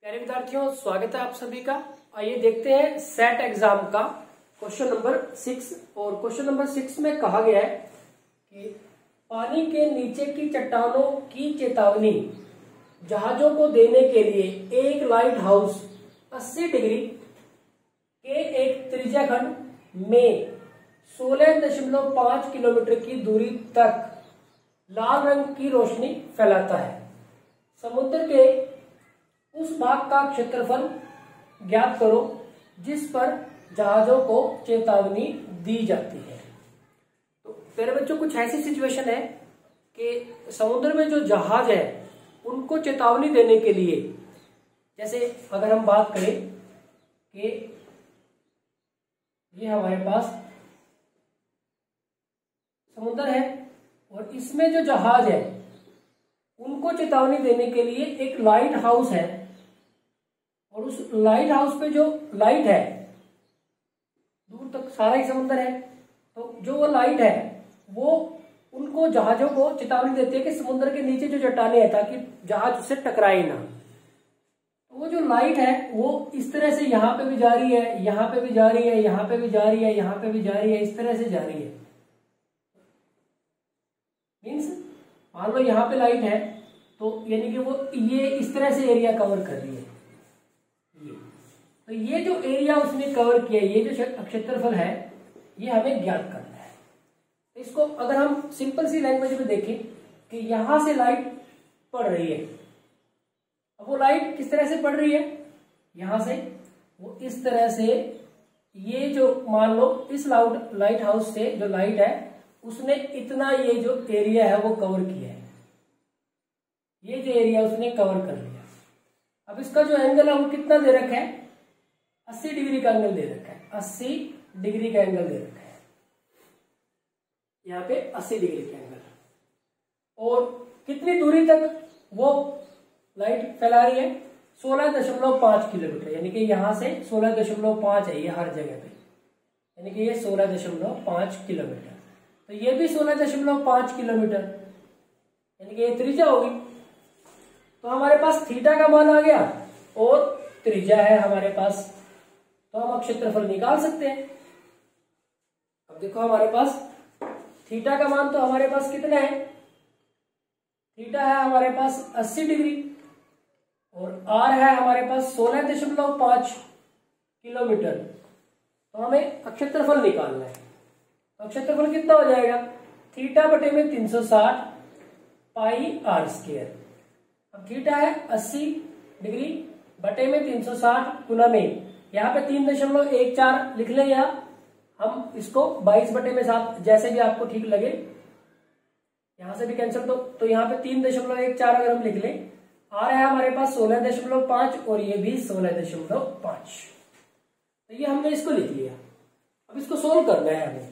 प्यारे विद्यार्थियों, स्वागत है आप सभी का। आइए देखते हैं सेट एग्जाम का क्वेश्चन नंबर 6। और क्वेश्चन नंबर 6 में कहा गया है कि पानी के नीचे की चट्टानों की चेतावनी जहाजों को देने के लिए एक लाइट हाउस 80 डिग्री के एक त्रिज्याखंड में 16.5 किलोमीटर की दूरी तक लाल रंग की रोशनी फैलाता है। समुद्र के उस भाग का क्षेत्रफल ज्ञात करो जिस पर जहाजों को चेतावनी दी जाती है। तो प्यारे बच्चों, कुछ ऐसी सिचुएशन है कि समुद्र में जो जहाज है उनको चेतावनी देने के लिए, जैसे अगर हम बात करें कि ये हमारे पास समुद्र है और इसमें जो जहाज है उनको चेतावनी देने के लिए एक लाइट हाउस है और उस लाइट हाउस पे जो लाइट है दूर तक सारा ही समुद्र है, तो जो वो लाइट है वो उनको जहाजों को चेतावनी देती है कि समुद्र के नीचे जो चट्टानें हैं ताकि जहाज उससे टकराए ना। तो वो जो लाइट है वो इस तरह से यहाँ पे भी जा रही है, यहाँ पे भी जा रही है, यहाँ पे भी जा रही है, यहाँ पे भी जा रही है, इस तरह से जा रही है। मीन्स मान लो यहाँ पे लाइट है तो यानी कि वो ये इस तरह से एरिया कवर कर रही है। तो ये जो एरिया उसने कवर किया, ये जो क्षेत्रफल है, ये हमें ज्ञात करना है। इसको अगर हम सिंपल सी लैंग्वेज में देखें कि यहां से लाइट पड़ रही है, अब वो लाइट किस तरह से पड़ रही है, यहां से वो इस तरह से, ये जो मान लो इस लाइट हाउस से जो लाइट है उसने इतना ये जो एरिया है वो कवर किया है, ये जो एरिया उसने कवर कर लिया। अब इसका जो एंगल है वो कितना दे रखा है, 80 डिग्री का एंगल दे रखा है, 80 डिग्री का एंगल दे रखा है, यहाँ पे 80 डिग्री का एंगल। और कितनी दूरी तक वो लाइट फैला रही है, 16.5 किलोमीटर, यानी कि यहां से 16.5 है ये हर जगह पे, यानी कि ये 16.5 किलोमीटर। तो ये भी 16.5 किलोमीटर, यानी कि ये त्रिज्या होगी। तो हमारे पास थीटा का मान आ गया और त्रिज्या है हमारे पास, तो हम अब क्षेत्रफल निकाल सकते हैं। अब देखो हमारे पास थीटा का मान तो हमारे पास कितना है, थीटा है हमारे पास 80 डिग्री और आर है हमारे पास 16.5 किलोमीटर। तो हमें क्षेत्रफल निकालना है। तो क्षेत्रफल कितना हो जाएगा, थीटा बटे में 360 पाई आर स्क्वायर। अब थीटा है 80 डिग्री बटे में 360 गुना में, यहाँ पे 3.14 लिख लें, या हम इसको 22 बटे में 7, जैसे भी आपको ठीक लगे, यहां से भी कैंसिल, तो यहाँ पे 3.14 अगर हम लिख लें, आ रहा है हमारे पास 16.5 और ये भी 16.5। तो ये हमने इसको लिख लिया। अब इसको सोल्व करना है हमें।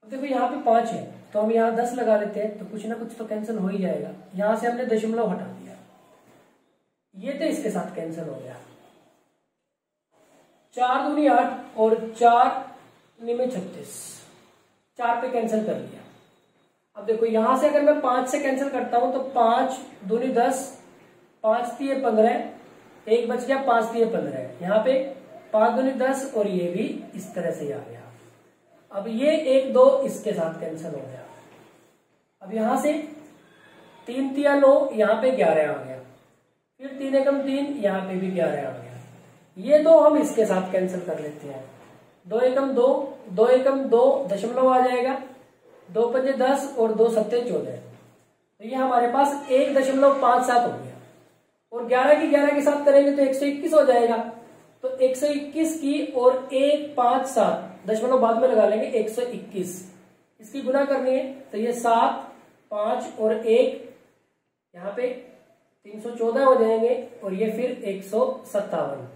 अब देखो यहाँ पे 5 है तो हम यहाँ 10 लगा लेते हैं, तो कुछ ना कुछ तो कैंसिल हो ही जाएगा। यहां से हमने दशमलव हटा दिया, ये तो इसके साथ कैंसिल हो गया, 4 दूनी 8 और 4 में 36, 4 पे कैंसिल कर लिया। अब देखो यहां से अगर मैं 5 से कैंसिल करता हूं तो 5 दूनी 10, 5 तिये 15, एक बच गया, 5 तिये 15, यहाँ पे 5 दूनी 10 और ये भी इस तरह से आ गया। अब ये 1 2 इसके साथ कैंसिल हो गया। अब यहां से 3 तिया 9, यहाँ पे 11 आ गया, फिर 3 एकम 3, यहाँ पे भी 11 आ गया। ये 2 हम इसके साथ कैंसिल कर लेते हैं, 2 एकम 2, 2 एकम 2 दशमलव आ जाएगा, 2 पंजे 10 और 2 सत्ते 14। तो ये हमारे पास 1.57 हो गया। और 11 की 11 के साथ करेंगे तो 121 हो जाएगा। तो 121 की और 157 दशमलव बाद में लगा लेंगे, 121 इसकी गुना करनी है, तो ये 7 5 और 1 यहाँ पे 314 हो जाएंगे और ये फिर 157।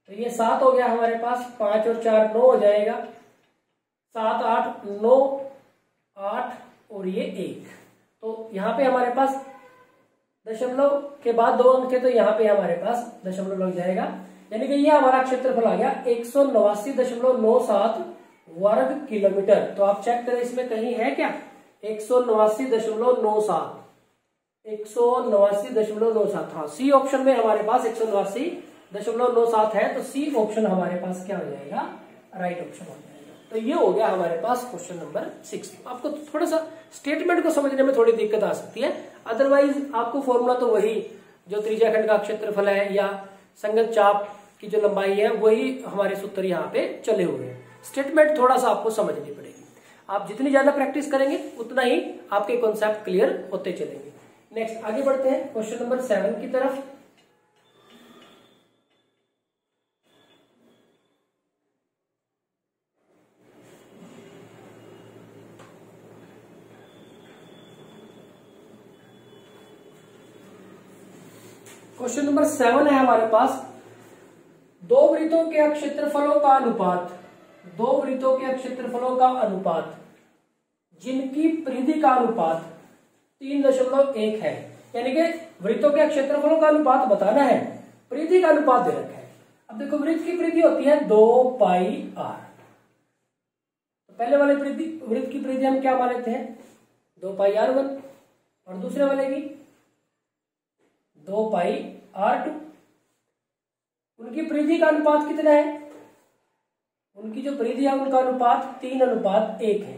तो ये 7 हो गया हमारे पास, 5 और 4 9 हो जाएगा, 7 8 9 8 और ये 1। तो यहाँ पे हमारे पास दशमलव के बाद 2 अंक थे, तो यहाँ पे हमारे पास दशमलव लग जाएगा, यानी कि ये हमारा क्षेत्रफल आ गया 189.97 वर्ग किलोमीटर। तो आप चेक करें इसमें कहीं है क्या 189.97, 189.97। हाँ, सी ऑप्शन में हमारे पास 189.97 है, तो सी ऑप्शन हमारे पास क्या हो जाएगा, राइट ऑप्शन हो जाएगा। तो ये हो गया हमारे पास क्वेश्चन नंबर 6। आपको थोड़ा सा स्टेटमेंट को समझने में थोड़ी दिक्कत आ सकती है, अदरवाइज आपको फॉर्मूला तो वही जो त्रिज्याखंड का क्षेत्रफल है या संगत चाप की जो लंबाई है वही हमारे सूत्र यहाँ पे चले हुए हैं। स्टेटमेंट थोड़ा सा आपको समझनी पड़ेगी। आप जितनी ज्यादा प्रैक्टिस करेंगे उतना ही आपके कॉन्सेप्ट क्लियर होते चलेंगे। नेक्स्ट आगे बढ़ते हैं क्वेश्चन नंबर 7 की तरफ। क्वेश्चन नंबर 7 है हमारे पास, दो वृत्तों के क्षेत्रफलों का अनुपात, दो वृत्तों के क्षेत्रफलों का अनुपात जिनकी परिधि का अनुपात 3.1 है। यानी कि वृत्तों के क्षेत्रफलों का अनुपात बताना है, परिधि का अनुपात दे रखा है। अब देखो वृत्त की परिधि होती है 2 पाई r। तो पहले वाले वृत्त की परिधि हम क्या मान लेते हैं, 2 पाई r1, और दूसरे वाले की 2 पाई r2। उनकी परिधि का अनुपात कितना है, उनकी जो परिधि है उनका अनुपात 3:1 है।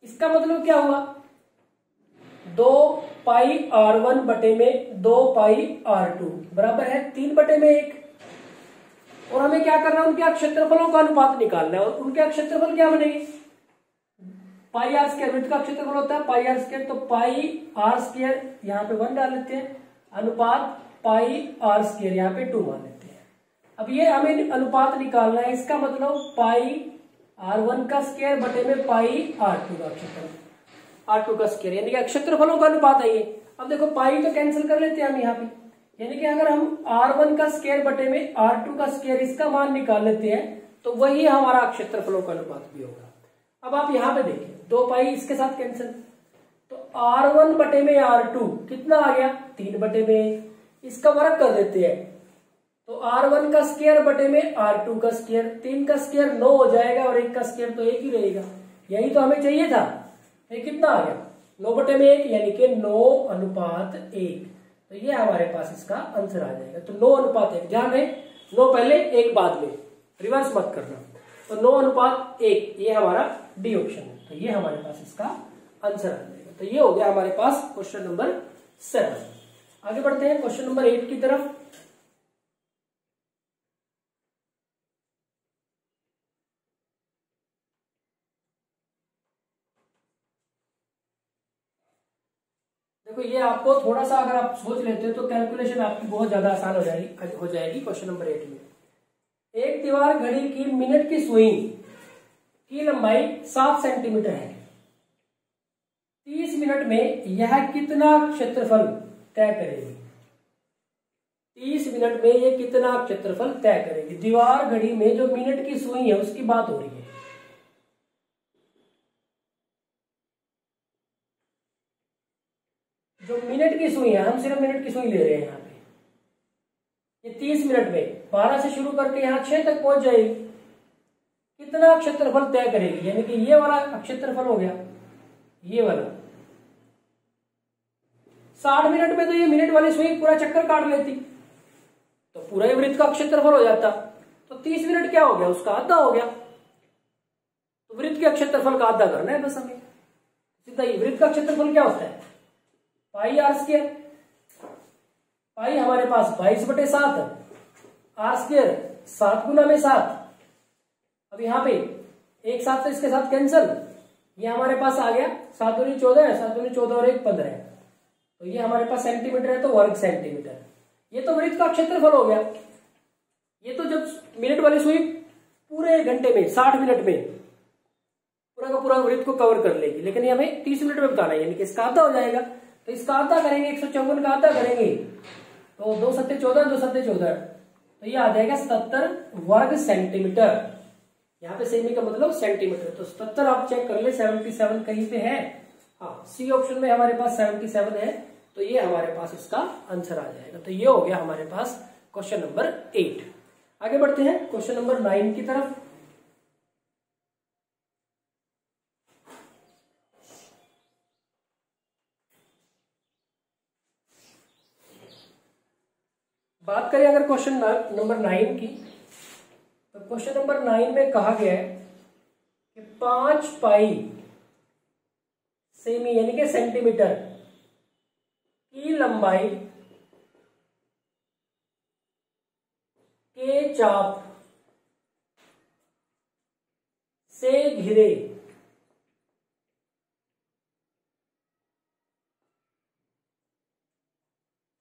इसका मतलब क्या हुआ, 2 पाई r1 बटे में 2 पाई r2 बराबर है 3/1। और हमें क्या करना है, उनके क्षेत्रफलों का अनुपात निकालना है। और उनके क्षेत्रफल क्या बनेंगे, पाई आर स्क्वायर, वृत्त का क्षेत्रफल होता है पाई आर स्क्वायर, तो पाई आर स्क्वायर यहाँ पे 1 डाल लेते हैं, अनुपात पाई आर स्क्वायर यहाँ पे 2 मान लेते हैं। अब ये हमें अनुपात निकालना है, इसका मतलब पाई r1 का स्क्वायर बटे में पाई r2 का क्षेत्रफल, r2 का स्क्वायर, यानी कि क्षेत्रफलों का अनुपात है ये। अब देखो पाई तो कैंसिल कर लेते हैं हम यहाँ पे, यानी कि अगर हम r1 का स्क्वायर बटे में r2 का स्क्वायर इसका मान निकाल लेते हैं तो वही हमारा क्षेत्रफलों का अनुपात भी होगा। अब आप यहाँ पे देखिए 2 पाई इसके साथ कैंसिल, तो r1 बटे में r2 कितना आ गया, 3/1। इसका वर्ग कर देते हैं, तो r1 का स्क्वायर बटे में r2 का स्क्वायर, 3 का स्क्वायर 9 हो जाएगा और 1 का स्क्वायर तो 1 ही रहेगा। यही तो हमें चाहिए था। ये कितना आ गया, 9/1, यानी कि 9:1। तो ये हमारे पास इसका आंसर आ जाएगा। तो 9:1, ध्यान है 9 पहले 1 बाद में, रिवर्स मत करना। तो 9:1 ये हमारा डी ऑप्शन है। तो ये हमारे पास इसका आंसर आ जाएगा। तो ये हो गया हमारे पास क्वेश्चन नंबर 7। आगे बढ़ते हैं क्वेश्चन नंबर 8 की तरफ। देखो ये आपको थोड़ा सा अगर आप सोच लेते हो तो कैलकुलेशन आपकी बहुत ज्यादा आसान हो जाएगी। क्वेश्चन नंबर 8 में, एक दीवार घड़ी की मिनट की सुई की लंबाई 7 सेंटीमीटर है। 30 मिनट में यह कितना क्षेत्रफल तय करेगी, 30 मिनट में यह कितना क्षेत्रफल तय करेगी। दीवार घड़ी में जो मिनट की सुई है उसकी बात हो रही है। जो मिनट की सुई है, हम सिर्फ मिनट की सुई ले रहे हैं यहाँ पे। ये 30 मिनट में 12 से शुरू करके यहाँ 6 तक पहुंच जाएगी, कितना क्षेत्रफल तय करेगी। यानी कि ये वाला क्षेत्रफल हो गया, ये वाला 60 मिनट में तो ये मिनट वाली सुई पूरा चक्कर काट लेती, तो पूरा ही वृत्त का क्षेत्रफल हो जाता। तो 30 मिनट क्या हो गया, उसका आधा हो गया। तो वृत्त के क्षेत्रफल का आधा करना है बस हमें, सीधा ही। वृत्त का क्षेत्रफल क्या होता है, पाई आर स्क्वायर। पाई हमारे पास 22/7, आर स्क्वायर 7 गुना में 7। अब यहाँ पे एक साथ तो इसके साथ कैंसल, ये हमारे पास आ गया 7 दूनी 14 है, 7 दूनी 14 और 1 15 है। तो ये हमारे पास सेंटीमीटर है, तो वर्ग सेंटीमीटर। ये तो वृत्त का क्षेत्रफल हो गया। ये तो जब मिनट वाली सुई पूरे घंटे में 60 मिनट में पूरा का पूरा वृत्त को कवर कर लेगी, लेकिन ये हमें 30 मिनट में बताना है, यानी कि इसका आधा हो जाएगा। तो इसका आधा करेंगे, 154 का आधा करेंगे तो 2 सत्ते 14, 2 सत्ते 14, तो ये आ जाएगा 77 वर्ग सेंटीमीटर। यहाँ पे सेमी का मतलब सेंटीमीटर, तो 77 आप चेक कर ले, 77 कहीं पे है। हाँ, सी ऑप्शन में हमारे पास 77 है, तो ये हमारे पास इसका आंसर आ जाएगा। तो ये हो गया हमारे पास क्वेश्चन नंबर 8। आगे बढ़ते हैं क्वेश्चन नंबर 9 की तरफ। बात करें अगर क्वेश्चन नंबर 9 की, तो क्वेश्चन नंबर 9 में कहा गया है कि 5 पाई सेमी यानी कि सेंटीमीटर की लंबाई के चाप से घिरे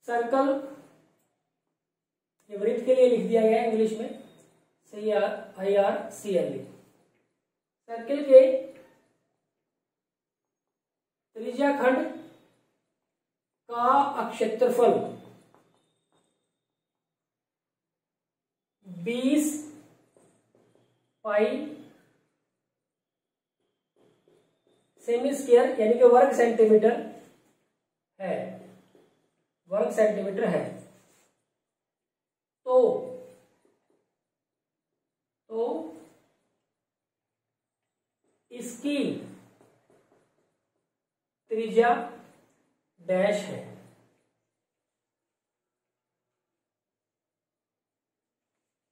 सर्कल, ये वृत्त के लिए लिख दिया गया है इंग्लिश में CRIRCLE, सर्किल के त्रिज्या खंड का अक्षेत्रफल 20 पाई सेमी स्क्वायर यानी कि वर्ग सेंटीमीटर है, वर्ग सेंटीमीटर है। तो इसकी त्रिज्या डैश है।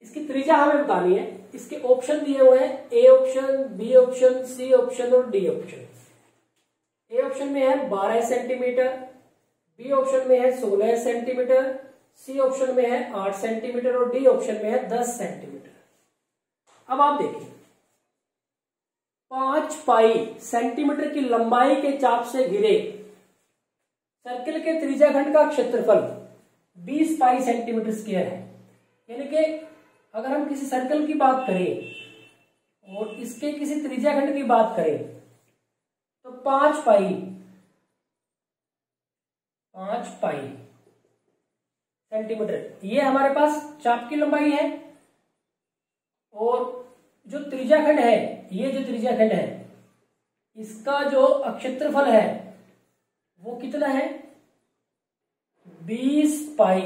इसकी त्रिज्या हमें बतानी है। इसके ऑप्शन दिए हुए हैं, A option, B option, C option और डी ऑप्शन। ए ऑप्शन में है 12 सेंटीमीटर, बी ऑप्शन में है 16 सेंटीमीटर, सी ऑप्शन में है 8 सेंटीमीटर और डी ऑप्शन में है 10 सेंटीमीटर। अब आप देखिए, 5 पाई सेंटीमीटर की लंबाई के चाप से घिरे सर्किल के त्रिज्या खंड का क्षेत्रफल 20 पाई सेंटीमीटर स्क्वायर है। यानी कि अगर हम किसी सर्कल की बात करें और इसके किसी त्रिज्या खंड की बात करें तो 5 पाई सेंटीमीटर ये हमारे पास चाप की लंबाई है, और जो त्रिज्या खंड है, ये जो त्रिज्या खंड है इसका जो अक्षेत्रफल है वो कितना है 20 पाई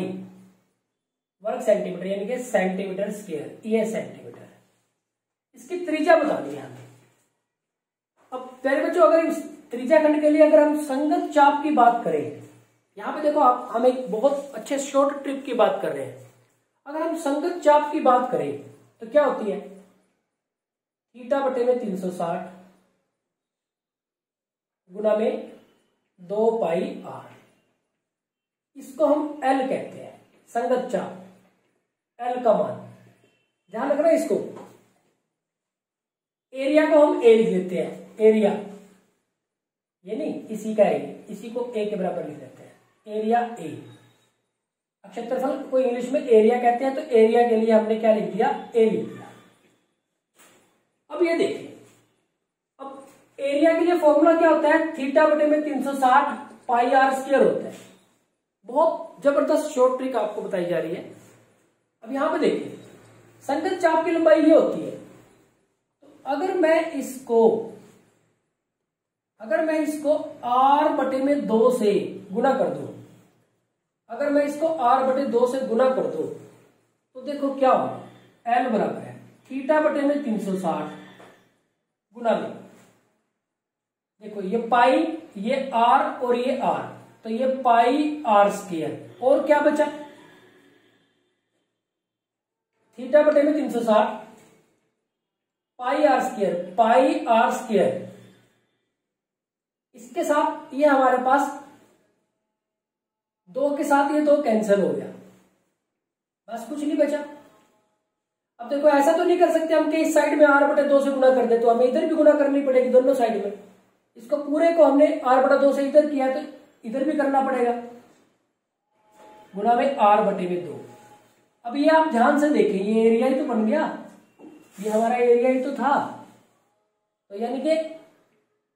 वर्ग सेंटीमीटर यानी कि सेंटीमीटर स्क्वायर, ये सेंटीमीटर है। इसकी त्रिज्या बतानी है हमें। अब प्यारे बच्चों, अगर इस त्रिज्या खंड के लिए अगर हम संगत चाप की बात करें, यहां पे देखो आप, हम एक बहुत अच्छे शॉर्ट ट्रिप की बात कर रहे हैं। अगर हम संगत चाप की बात करें तो क्या होती है, थीटा बटे में 360 गुना में 2 पाई r, इसको हम L कहते हैं, संगत चाप, L का मान ध्यान रखना। इसको एरिया को हम A लिख देते हैं, एरिया, ये नहीं, इसी का एरिया, इसी को A के बराबर लिख देते हैं, एरिया A। क्षेत्रफल को इंग्लिश में एरिया कहते हैं, तो एरिया के लिए हमने क्या लिख दिया, A लिख दिया। अब ये देखिए, अब एरिया के लिए फॉर्मूला क्या होता है, थीटा बटे में 360 पाई r स्क्वायर होता है। बहुत जबरदस्त शॉर्ट ट्रिक आपको बताई जा रही है। अब यहां पे देखिए, संगत चाप की लंबाई ये होती है, तो अगर मैं इसको r बटे में 2 से गुना कर दूं, अगर मैं इसको r बटे 2 से गुना कर दूं तो देखो क्या होगा, L बराबर है थीटा बटे में 360 गुना में, देखो ये पाई, ये r और ये r, तो ये पाई r स्क्वायर, और क्या बचा, थीटा बटे में 360 पाई r स्क्वायर, इसके साथ ये हमारे पास 2 के साथ ये 2 कैंसिल हो गया, बस कुछ नहीं बचा। अब देखो, ऐसा तो नहीं कर सकते हम कि इस साइड में r बटे 2 से गुना कर दे, तो हमें इधर भी गुना करनी पड़ेगी, दोनों साइड में। इसको पूरे को हमने r बटा 2 से इधर किया, तो इधर भी करना पड़ेगा, गुना में r बटे में 2। अब ये आप ध्यान से देखें, ये एरिया ही तो बन गया, ये हमारा एरिया ही तो था, तो यानी कि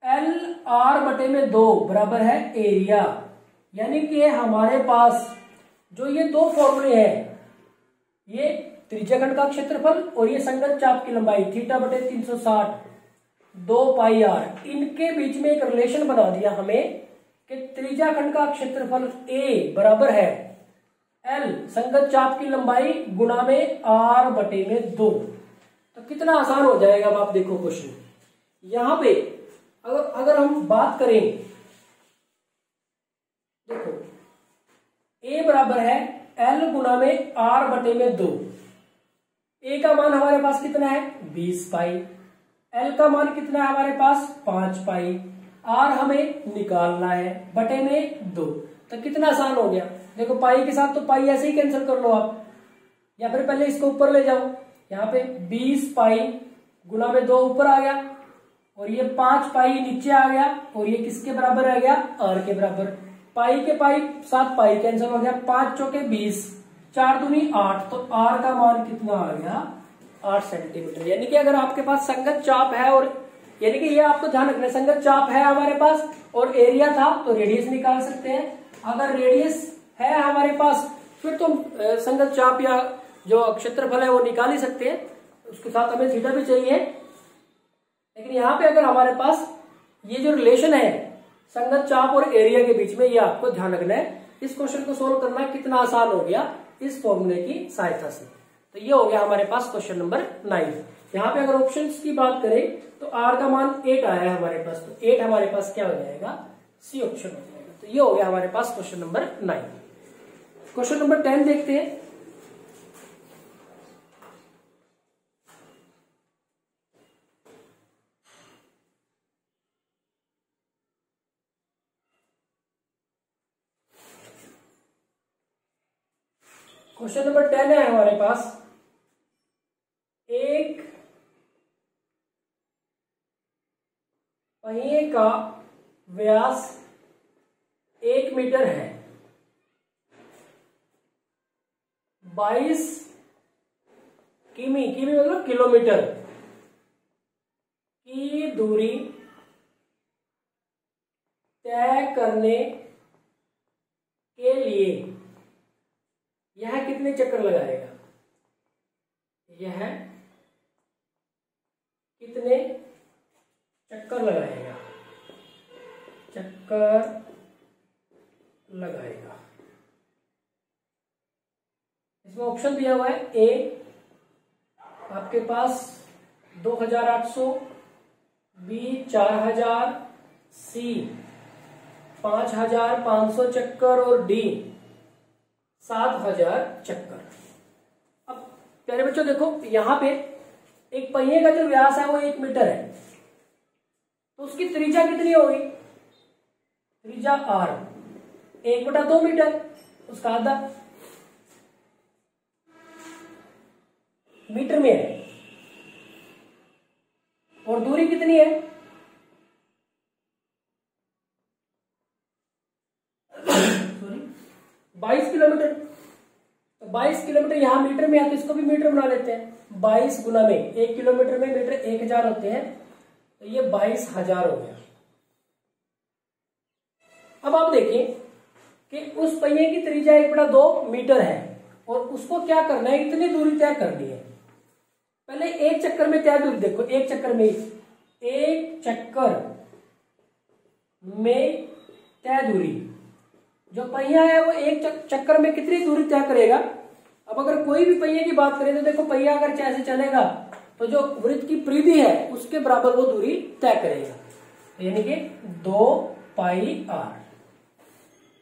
L r बटे में 2 बराबर है एरिया। यानी कि हमारे पास जो ये 2 फॉर्मूले हैं, ये त्रिज्या खंड का क्षेत्रफल और ये संगत चाप की लंबाई थीटा बटे 360 2 पाई r, इनके बीच में एक रिलेशन बना दिया हमें कि त्रिज्या खंड का क्षेत्रफल A बराबर है L संगत चाप की लंबाई गुना में r बटे में 2। तो कितना आसान हो जाएगा। अब आप देखो क्वेश्चन, यहां पे अगर हम बात करें, देखो A बराबर है L गुना में R बटे में 2। A का मान हमारे पास कितना है 20 पाई, L का मान कितना है हमारे पास 5 पाई, R हमें निकालना है बटे में 2। तो कितना आसान हो गया, देखो पाई के साथ तो पाई ऐसे ही कैंसिल कर लो आप, या फिर पहले इसको ऊपर ले जाओ, यहाँ पे 20 पाई गुना में 2 ऊपर आ गया और ये 5 पाई नीचे आ गया और ये किसके बराबर आ गया R के बराबर। पाई के पाई साथ पाई कैंसिल हो गया, 5 चौके 20, 4 दूनी 8, तो R का मान कितना आ गया 8 सेंटीमीटर। यानी कि अगर आपके पास संगत चाप है और यानी कि ये आपको ध्यान रखना है, संगत चाप है हमारे पास और एरिया था तो रेडियस निकाल सकते हैं। अगर रेडियस है हमारे पास फिर तो संगत चाप या जो क्षेत्रफल है वो निकाल ही सकते हैं, उसके साथ हमें थीटा भी चाहिए। लेकिन यहाँ पे अगर हमारे पास ये जो रिलेशन है संगत चाप और एरिया के बीच में, ये आपको ध्यान रखना है। इस क्वेश्चन को सोल्व करना कितना आसान हो गया इस फॉर्मूले की सहायता से। तो ये हो गया हमारे पास क्वेश्चन नंबर 9। यहाँ पे अगर ऑप्शंस की बात करें तो R का मान 8 आया है हमारे पास, तो 8 हमारे पास क्या हो जाएगा सी ऑप्शन हो जाएगा। तो ये हो गया हमारे पास क्वेश्चन नंबर 9। क्वेश्चन नंबर 10 देखते हैं। क्वेश्चन नंबर 10 है हमारे पास, एक पहिए का व्यास 1 मीटर है, 22 किमी, किमी मतलब किलोमीटर की दूरी तय करने के लिए यह कितने चक्कर लगाएगा, यह कितने चक्कर लगाएगा, चक्कर लगाएगा। इसमें ऑप्शन दिया हुआ है, ए आपके पास 2800, बी 4000, सी 5500 चक्कर और डी 7000 चक्कर। अब प्यारे बच्चों देखो यहाँ पे एक पहिए का जो व्यास है वो 1 मीटर है, तो उसकी त्रिज्या कितनी होगी, त्रिज्या R 1/2 मीटर, उसका आधा मीटर में है, और दूरी कितनी है 22 किलोमीटर। तो 22 किलोमीटर यहाँ मीटर में है तो इसको भी मीटर बना लेते हैं। 22 गुना में 1 किलोमीटर में मीटर 1000 होते हैं, तो ये 22,000 हो गया। अब आप देखिए कि उस पहिए की त्रिज्या 1/2 मीटर है और उसको क्या करना है, इतनी दूरी तय करनी है। पहले एक चक्कर में क्या दूरी देखो, एक चक्कर में तय दूरी, जो पहिया है वो एक चक्कर में कितनी दूरी तय करेगा। अब अगर कोई भी पहिए की बात करें तो देखो पहिया अगर ऐसे चलेगा तो जो वृत्त की परिधि है उसके बराबर वो दूरी तय करेगा, यानी कि 2 पाई r,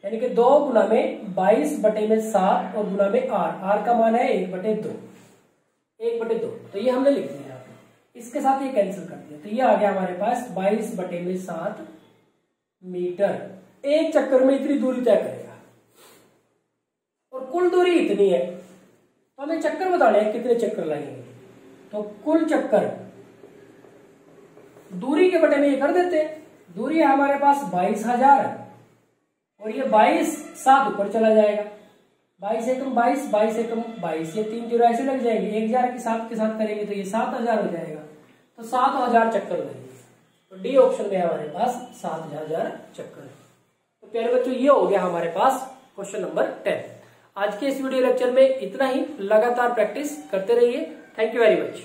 यानी कि 2 गुना में 22/7 और गुना में r का मान है 1/2, 1/2। तो ये हमने लिख दिया, इसके साथ ये कैंसिल कर दिया, तो ये आ गया हमारे पास 22/7 मीटर। एक चक्कर में इतनी दूरी तय करेगा और कुल दूरी इतनी है, तो हमें चक्कर बताने हैं कितने चक्कर लगेंगे। तो कुल चक्कर दूरी के बटे में ये कर देते हैं, दूरी है हमारे पास 22,000 और ये 22 7 ऊपर चला जाएगा, 22 एकम 22, 22 एकम 22, ये 3 जीरो ऐसे लग जाएंगे, 1000 के साथ करेंगे तो ये 7000 हो जाएगा, तो 7000 चक्कर लगेंगे। तो डी ऑप्शन में हमारे पास 7000 चक्कर है। तो प्यारे बच्चों ये हो गया हमारे पास क्वेश्चन नंबर 10। आज के इस वीडियो लेक्चर में इतना ही, लगातार प्रैक्टिस करते रहिए। Thank you very much.